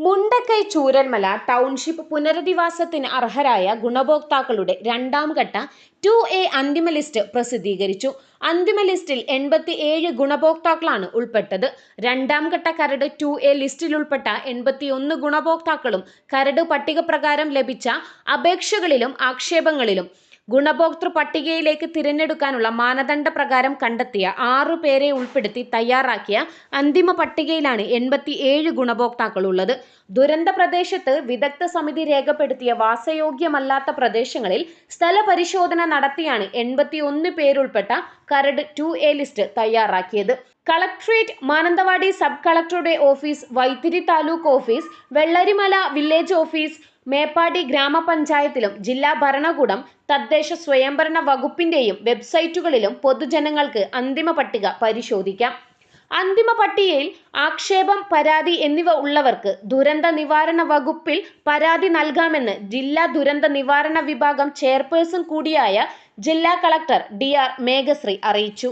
Mundakkai Chooralmala township പുനരധിവാസത്തിന് അർഹരായ ഗുണഭോക്താക്കളുടെ രണ്ടാം ഘട്ട 2A അന്തിമ ലിസ്റ്റ് പ്രസിദ്ധീകരിച്ചു. അന്തിമ ലിസ്റ്റിൽ 87 ഗുണഭോക്താക്കളാണ് ഉൾപ്പെട്ടത്. രണ്ടാം ഘട്ട കരട് 2A ലിസ്റ്റിൽ ഉൾപ്പെട്ട 81 ഗുണഭോക്താക്കളും കരട് പട്ടിക പ്രകാരം ലഭിച്ച അപേക്ഷകളിലും ആക്ഷേപങ്ങളിലും ഗുണഭോക്തൃ പട്ടികയിലേക്ക് തിരഞ്ഞെടുക്കാനുള്ള മാനദണ്ഡ പ്രകാരം കണ്ടെത്തിയ 6 പേരെ ഉൾപ്പെടുത്തി തയ്യാറാക്കിയ അന്തിമ പട്ടികയിലാണ് 87 ഗുണഭോക്താക്കൾ ഉള്ളത്. ദുരന്ത പ്രദേശത്ത് വിദഗ്ധ സമിതി രേഖപ്പെടുത്തിയ വാസയോഗ്യമല്ലാത്ത പ്രദേശങ്ങളിൽ സ്ഥലപരിശോധന നടത്തിയാണ് 81 പേരുൾപ്പെട്ട കരട് 2A ലിസ്റ്റ് തയ്യാറാക്കിയത്. കളക്ട്രേറ്റ്, മാനന്തവാടി സബ് കളക്ടറുടെ office, Vythiri taluk office, Vellarimala village office, Meppadi ഗ്രാമപഞ്ചായത്തിലും ജില്ലാ ഭരണകൂടം, തദ്ദേശ സ്വയംഭരണ വകുപ്പിന്റെയും വെബ്സൈറ്റുകളിലും പൊതുജനങ്ങൾക്ക് അന്തിമ പട്ടിക പരിശോധിക്കാം. അന്തിമ പട്ടികയിൽ ആക്ഷേപം, പരാതി എന്നിവ ഉള്ളവർക്ക് ദുരന്ത നിവാരണ വകുപ്പിൽ പരാതി നൽകാമെന്ന് ജില്ലാ ദുരന്ത നിവാരണ വിഭാഗം ചെയർപേഴ്സൺ കൂടിയായ ജില്ലാ കളക്ടർ DR മേഘശ്രീ അറിയിച്ചു.